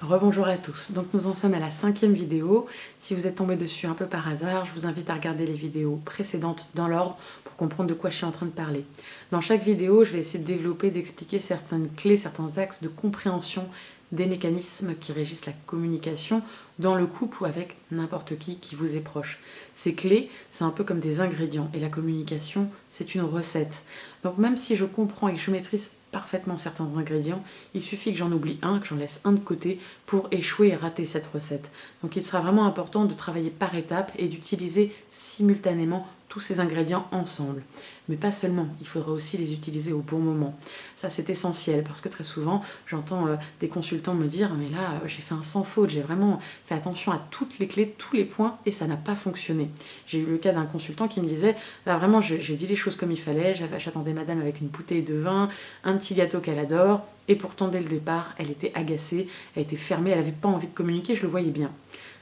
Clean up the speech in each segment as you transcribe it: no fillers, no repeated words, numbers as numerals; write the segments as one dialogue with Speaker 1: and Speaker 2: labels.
Speaker 1: Rebonjour à tous, donc nous en sommes à la 5e vidéo. Si vous êtes tombé dessus un peu par hasard, je vous invite à regarder les vidéos précédentes dans l'ordre pour comprendre de quoi je suis en train de parler. Dans chaque vidéo, je vais essayer de développer, d'expliquer certaines clés, certains axes de compréhension des mécanismes qui régissent la communication dans le couple ou avec n'importe qui vous est proche. Ces clés, c'est un peu comme des ingrédients et la communication, c'est une recette. Donc même si je comprends et que je maîtrise parfaitement certains ingrédients, il suffit que j'en oublie un, que j'en laisse un de côté pour échouer et rater cette recette. Donc il sera vraiment important de travailler par étapes et d'utiliser simultanément tous ces ingrédients ensemble. Mais pas seulement, il faudra aussi les utiliser au bon moment. Ça c'est essentiel parce que très souvent j'entends des consultants me dire mais là j'ai fait un sans faute, j'ai vraiment fait attention à toutes les clés, tous les points et ça n'a pas fonctionné. J'ai eu le cas d'un consultant qui me disait là vraiment j'ai dit les choses comme il fallait, j'attendais madame avec une bouteille de vin, un petit gâteau qu'elle adore et pourtant dès le départ elle était agacée, elle était fermée, elle n'avait pas envie de communiquer, je le voyais bien.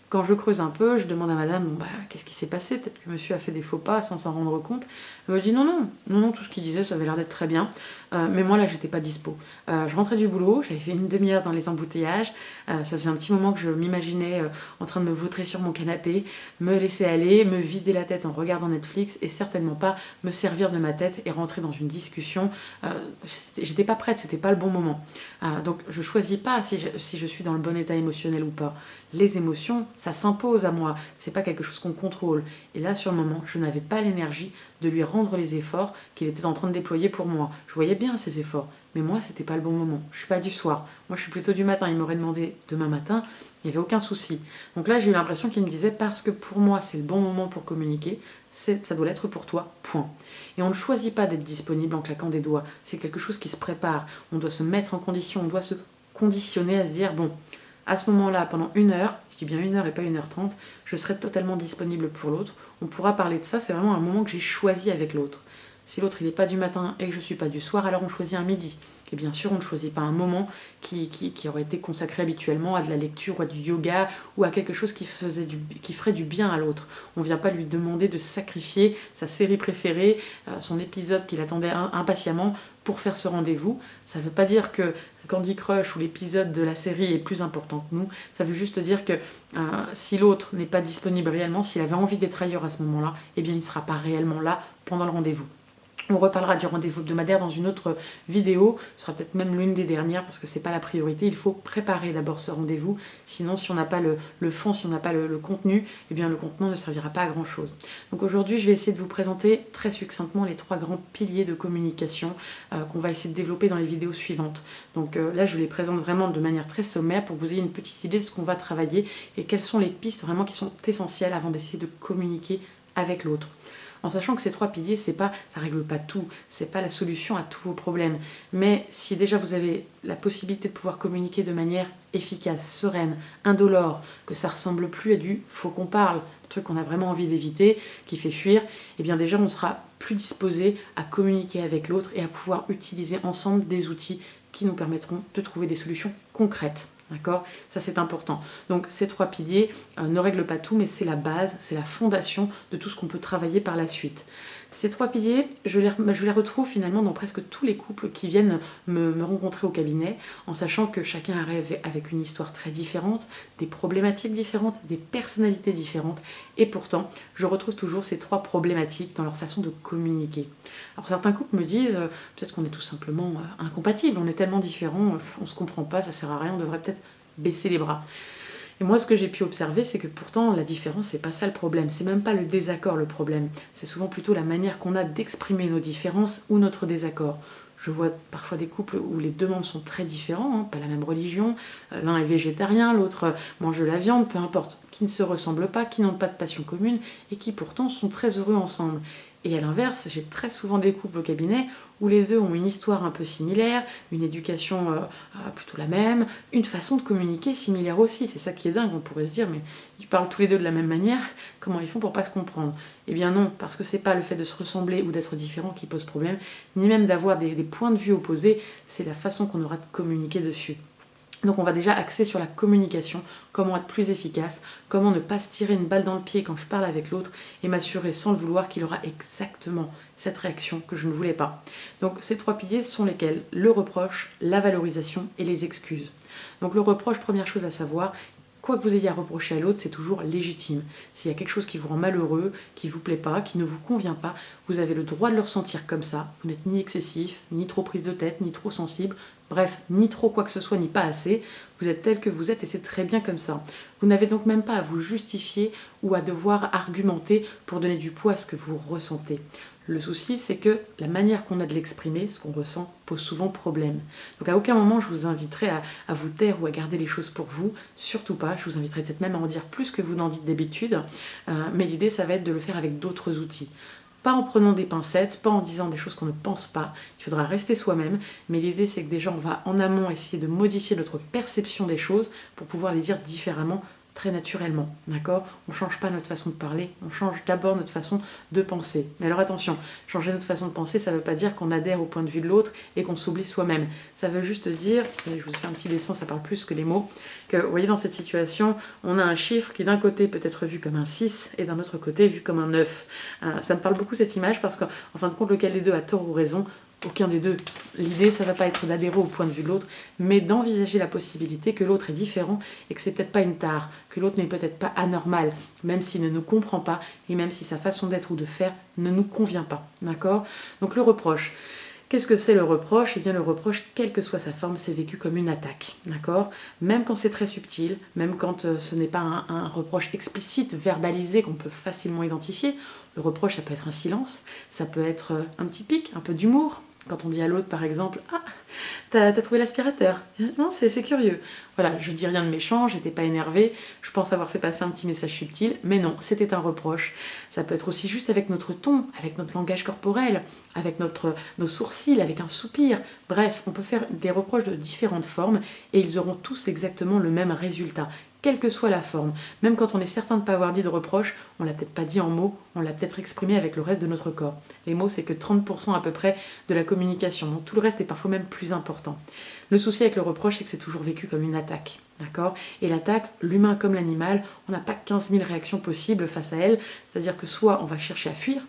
Speaker 1: Quand je creuse un peu, je demande à madame, bon, bah, qu'est-ce qui s'est passé? Peut-être que monsieur a fait des faux pas sans s'en rendre compte. Elle me dit non, tout ce qu'il disait, ça avait l'air d'être très bien. Mais moi, là, j'étais pas dispo. Je rentrais du boulot, j'avais fait une demi-heure dans les embouteillages. Ça faisait un petit moment que je m'imaginais en train de me vautrer sur mon canapé, me laisser aller, me vider la tête en regardant Netflix et certainement pas me servir de ma tête et rentrer dans une discussion. J'étais pas prête, c'était pas le bon moment. Donc, je choisis pas si je suis dans le bon état émotionnel ou pas. Les émotions, ça s'impose à moi, c'est pas quelque chose qu'on contrôle. Et là, sur le moment, je n'avais pas l'énergie de lui rendre les efforts qu'il était en train de déployer pour moi. Je voyais bien ses efforts, mais moi, c'était pas le bon moment. Je suis pas du soir, moi je suis plutôt du matin. Il m'aurait demandé demain matin, il n'y avait aucun souci. Donc là, j'ai eu l'impression qu'il me disait parce que pour moi, c'est le bon moment pour communiquer, ça doit l'être pour toi, point. Et on ne choisit pas d'être disponible en claquant des doigts, c'est quelque chose qui se prépare. On doit se mettre en condition, on doit se conditionner à se dire, bon, à ce moment-là, pendant 1 heure, je dis bien 1 heure et pas 1h30, je serai totalement disponible pour l'autre. On pourra parler de ça, c'est vraiment un moment que j'ai choisi avec l'autre. Si l'autre il n'est pas du matin et que je ne suis pas du soir, alors on choisit un midi. Et bien sûr, on ne choisit pas un moment qui aurait été consacré habituellement à de la lecture ou à du yoga ou à quelque chose qui ferait du bien à l'autre. On ne vient pas lui demander de sacrifier sa série préférée, son épisode qu'il attendait impatiemment pour faire ce rendez-vous. Ça ne veut pas dire que Candy Crush ou l'épisode de la série est plus important que nous. Ça veut juste dire que si l'autre n'est pas disponible réellement, s'il avait envie d'être ailleurs à ce moment-là, eh bien il ne sera pas réellement là pendant le rendez-vous. On reparlera du rendez-vous hebdomadaire dans une autre vidéo, ce sera peut-être même l'une des dernières parce que c'est pas la priorité. Il faut préparer d'abord ce rendez-vous, sinon si on n'a pas le fond, si on n'a pas le contenu, eh bien le contenu ne servira pas à grand chose. Donc aujourd'hui je vais essayer de vous présenter très succinctement les 3 grands piliers de communication qu'on va essayer de développer dans les vidéos suivantes. Donc là je les présente vraiment de manière très sommaire pour que vous ayez une petite idée de ce qu'on va travailler et quelles sont les pistes vraiment qui sont essentielles avant d'essayer de communiquer avec l'autre. En sachant que ces 3 piliers, ça règle pas tout, c'est pas la solution à tous vos problèmes. Mais si déjà vous avez la possibilité de pouvoir communiquer de manière efficace, sereine, indolore, que ça ressemble plus à du faut qu'on parle, un truc qu'on a vraiment envie d'éviter, qui fait fuir, eh bien déjà on sera plus disposé à communiquer avec l'autre et à pouvoir utiliser ensemble des outils qui nous permettront de trouver des solutions concrètes. D'accord? Ça c'est important. Donc ces 3 piliers ne règlent pas tout, mais c'est la base, c'est la fondation de tout ce qu'on peut travailler par la suite. Ces 3 piliers, je les retrouve finalement dans presque tous les couples qui viennent me rencontrer au cabinet, en sachant que chacun arrive avec une histoire très différente, des problématiques différentes, des personnalités différentes, et pourtant je retrouve toujours ces 3 problématiques dans leur façon de communiquer. Alors certains couples me disent, peut-être qu'on est tout simplement incompatibles, on est tellement différents, on se comprend pas, ça sert à rien, on devrait peut-être baisser les bras. Et moi, ce que j'ai pu observer, c'est que pourtant, la différence, c'est pas ça le problème. C'est même pas le désaccord le problème. C'est souvent plutôt la manière qu'on a d'exprimer nos différences ou notre désaccord. Je vois parfois des couples où les 2 membres sont très différents, pas la même religion. L'un est végétarien, l'autre mange de la viande, peu importe. Qui ne se ressemblent pas, qui n'ont pas de passion commune et qui pourtant sont très heureux ensemble. Et à l'inverse, j'ai très souvent des couples au cabinet où les 2 ont une histoire un peu similaire, une éducation plutôt la même, une façon de communiquer similaire aussi. C'est ça qui est dingue, on pourrait se dire, mais ils parlent tous les 2 de la même manière, comment ils font pour pas se comprendre? Eh bien non, parce que c'est pas le fait de se ressembler ou d'être différent qui pose problème, ni même d'avoir des points de vue opposés, c'est la façon qu'on aura de communiquer dessus. Donc on va déjà axer sur la communication, comment être plus efficace, comment ne pas se tirer une balle dans le pied quand je parle avec l'autre et m'assurer sans le vouloir qu'il aura exactement cette réaction que je ne voulais pas. Donc ces 3 piliers sont lesquels? Le reproche, la valorisation et les excuses. Donc le reproche, première chose à savoir, quoi que vous ayez à reprocher à l'autre, c'est toujours légitime. S'il y a quelque chose qui vous rend malheureux, qui ne vous plaît pas, qui ne vous convient pas, vous avez le droit de le ressentir comme ça. Vous n'êtes ni excessif, ni trop prise de tête, ni trop sensible, bref, ni trop quoi que ce soit, ni pas assez. Vous êtes tel que vous êtes et c'est très bien comme ça. Vous n'avez donc même pas à vous justifier ou à devoir argumenter pour donner du poids à ce que vous ressentez. Le souci, c'est que la manière qu'on a de l'exprimer, ce qu'on ressent, pose souvent problème. Donc à aucun moment je vous inviterai à vous taire ou à garder les choses pour vous, surtout pas. Je vous inviterai peut-être même à en dire plus que vous n'en dites d'habitude, mais l'idée ça va être de le faire avec d'autres outils. Pas en prenant des pincettes, pas en disant des choses qu'on ne pense pas. Il faudra rester soi-même, mais l'idée c'est que déjà on va en amont essayer de modifier notre perception des choses pour pouvoir les dire différemment, très naturellement, d'accord? On ne change pas notre façon de parler, on change d'abord notre façon de penser. Mais alors attention, changer notre façon de penser, ça ne veut pas dire qu'on adhère au point de vue de l'autre et qu'on s'oublie soi-même. Ça veut juste dire, et je vous fais un petit dessin, ça parle plus que les mots, que vous voyez dans cette situation, on a un chiffre qui d'un côté peut être vu comme un 6 et d'un autre côté vu comme un 9. Ça me parle beaucoup cette image parce qu'en fin de compte, lequel des deux a tort ou raison? Aucun des deux. L'idée, ça ne va pas être d'adhérer au point de vue de l'autre, mais d'envisager la possibilité que l'autre est différent et que c'est peut-être pas une tare, que l'autre n'est peut-être pas anormal, même s'il ne nous comprend pas et même si sa façon d'être ou de faire ne nous convient pas. D'accord? Donc le reproche. Qu'est-ce que c'est le reproche? Eh bien le reproche, quelle que soit sa forme, c'est vécu comme une attaque, d'accord? Même quand c'est très subtil, même quand ce n'est pas un reproche explicite, verbalisé, qu'on peut facilement identifier. Le reproche, ça peut être un silence, ça peut être un petit pic, un peu d'humour. Quand on dit à l'autre, par exemple, « Ah, t'as trouvé l'aspirateur ?» Non, c'est curieux. Voilà, je dis rien de méchant, j'étais pas énervée, je pense avoir fait passer un petit message subtil, mais non, c'était un reproche. Ça peut être aussi juste avec notre ton, avec notre langage corporel, avec nos sourcils, avec un soupir. Bref, on peut faire des reproches de différentes formes et ils auront tous exactement le même résultat, quelle que soit la forme. Même quand on est certain de ne pas avoir dit de reproche, on l'a peut-être pas dit en mots, on l'a peut-être exprimé avec le reste de notre corps. Les mots, c'est que 30% à peu près de la communication, donc tout le reste est parfois même plus important. Le souci avec le reproche, c'est que c'est toujours vécu comme une attaque, d'accord? Et l'attaque, l'humain comme l'animal, on n'a pas 15 000 réactions possibles face à elle, c'est-à-dire que soit on va chercher à fuir,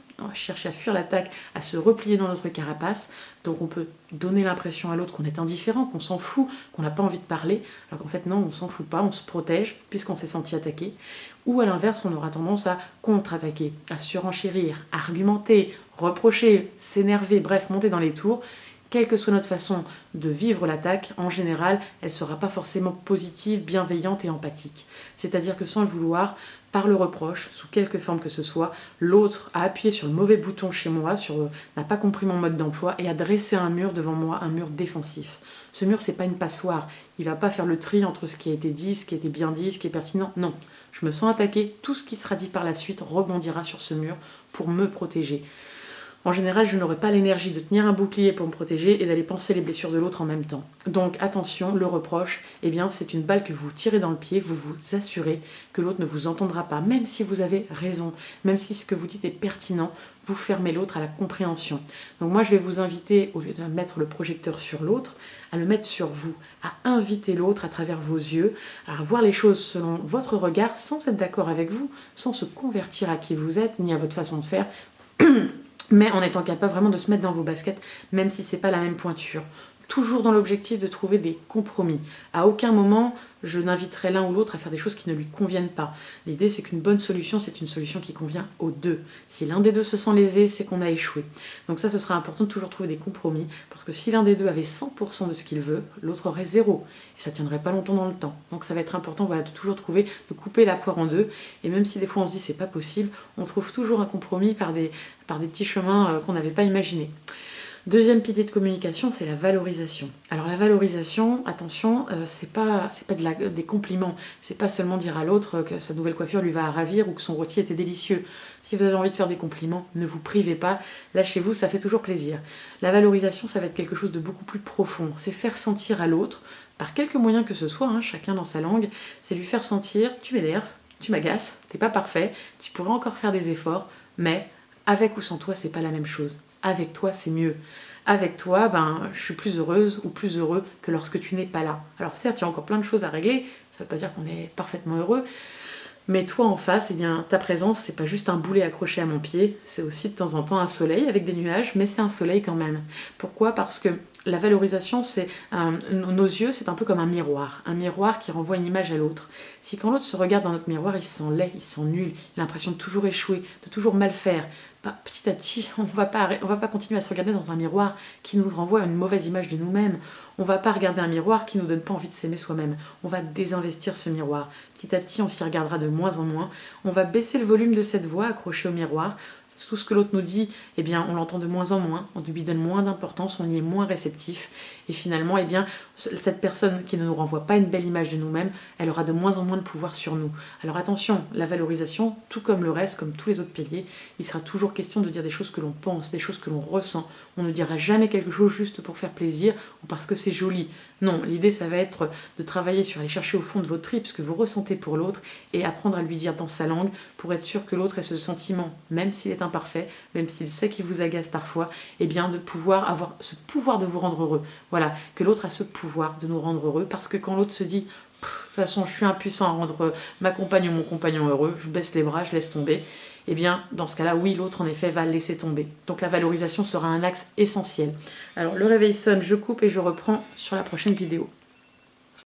Speaker 1: l'attaque, à se replier dans notre carapace, donc on peut donner l'impression à l'autre qu'on est indifférent, qu'on s'en fout, qu'on n'a pas envie de parler, alors qu'en fait non, on s'en fout pas, on se protège puisqu'on s'est senti attaqué, ou à l'inverse, on aura tendance à contre-attaquer, à surenchérir, à argumenter, reprocher, s'énerver, bref, monter dans les tours. Quelle que soit notre façon de vivre l'attaque, en général, elle ne sera pas forcément positive, bienveillante et empathique. C'est-à-dire que sans le vouloir, par le reproche, sous quelque forme que ce soit, l'autre a appuyé sur le mauvais bouton chez moi, n'a pas compris mon mode d'emploi et a dressé un mur devant moi, un mur défensif. Ce mur, c'est pas une passoire. Il va pas faire le tri entre ce qui a été dit, ce qui a été bien dit, ce qui est pertinent. Non. Je me sens attaquée, tout ce qui sera dit par la suite rebondira sur ce mur pour me protéger. En général, je n'aurai pas l'énergie de tenir un bouclier pour me protéger et d'aller panser les blessures de l'autre en même temps. Donc attention, le reproche, eh bien, c'est une balle que vous tirez dans le pied, vous vous assurez que l'autre ne vous entendra pas, même si vous avez raison, même si ce que vous dites est pertinent, vous fermez l'autre à la compréhension. Donc moi, je vais vous inviter, au lieu de mettre le projecteur sur l'autre, à le mettre sur vous, à inviter l'autre à travers vos yeux, à voir les choses selon votre regard, sans être d'accord avec vous, sans se convertir à qui vous êtes, ni à votre façon de faire, mais en étant capable vraiment de se mettre dans vos baskets, même si c'est pas la même pointure. Toujours dans l'objectif de trouver des compromis. À aucun moment, je n'inviterai l'un ou l'autre à faire des choses qui ne lui conviennent pas. L'idée, c'est qu'une bonne solution, c'est une solution qui convient aux deux. Si l'un des deux se sent lésé, c'est qu'on a échoué. Donc ça, ce sera important de toujours trouver des compromis, parce que si l'un des deux avait 100% de ce qu'il veut, l'autre aurait 0. Et ça tiendrait pas longtemps dans le temps. Donc ça va être important, voilà, de toujours trouver, de couper la poire en deux. Et même si des fois on se dit c'est pas possible, on trouve toujours un compromis par des petits chemins qu'on n'avait pas imaginés. Deuxième pilier de communication, c'est la valorisation. Alors la valorisation, attention, c'est pas des compliments. C'est pas seulement dire à l'autre que sa nouvelle coiffure lui va à ravir ou que son rôti était délicieux. Si vous avez envie de faire des compliments, ne vous privez pas, lâchez-vous, ça fait toujours plaisir. La valorisation, ça va être quelque chose de beaucoup plus profond. C'est faire sentir à l'autre, par quelque moyen que ce soit, chacun dans sa langue, c'est lui faire sentir, tu m'énerves, tu m'agaces, t'es pas parfait, tu pourrais encore faire des efforts, mais avec ou sans toi, c'est pas la même chose. Avec toi, c'est mieux. Avec toi, je suis plus heureuse ou plus heureux que lorsque tu n'es pas là. Alors certes, il y a encore plein de choses à régler, ça ne veut pas dire qu'on est parfaitement heureux, mais toi en face, eh bien, ta présence, c'est pas juste un boulet accroché à mon pied, c'est aussi de temps en temps un soleil avec des nuages, mais c'est un soleil quand même. Pourquoi? Parce que la valorisation, c'est nos yeux, c'est un peu comme un miroir qui renvoie une image à l'autre. Si quand l'autre se regarde dans notre miroir, il se sent laid, il se sent nul, il a l'impression de toujours échouer, de toujours mal faire, bah, petit à petit, on va pas continuer à se regarder dans un miroir qui nous renvoie une mauvaise image de nous-mêmes. On va pas regarder un miroir qui nous donne pas envie de s'aimer soi-même. On va désinvestir ce miroir. Petit à petit, on s'y regardera de moins en moins. On va baisser le volume de cette voix accrochée au miroir. Tout ce que l'autre nous dit, eh bien, on l'entend de moins en moins, on lui donne moins d'importance, on y est moins réceptif. Et finalement, eh bien, cette personne qui ne nous renvoie pas une belle image de nous-mêmes, elle aura de moins en moins de pouvoir sur nous. Alors attention, la valorisation, tout comme le reste, comme tous les autres piliers, il sera toujours question de dire des choses que l'on pense, des choses que l'on ressent. On ne dira jamais quelque chose juste pour faire plaisir ou parce que c'est joli. Non, l'idée, ça va être de travailler sur aller chercher au fond de votre tripes ce que vous ressentez pour l'autre et apprendre à lui dire dans sa langue pour être sûr que l'autre ait ce sentiment, même s'il est imparfait, même s'il sait qu'il vous agace parfois, eh bien de pouvoir avoir ce pouvoir de vous rendre heureux. Voilà, que l'autre a ce pouvoir de nous rendre heureux parce que quand l'autre se dit « de toute façon, je suis impuissant à rendre ma compagne ou mon compagnon heureux, je baisse les bras, je laisse tomber », eh bien, dans ce cas-là, oui, l'autre, en effet, va laisser tomber. Donc la valorisation sera un axe essentiel. Alors, le réveil sonne, je coupe et je reprends sur la prochaine vidéo.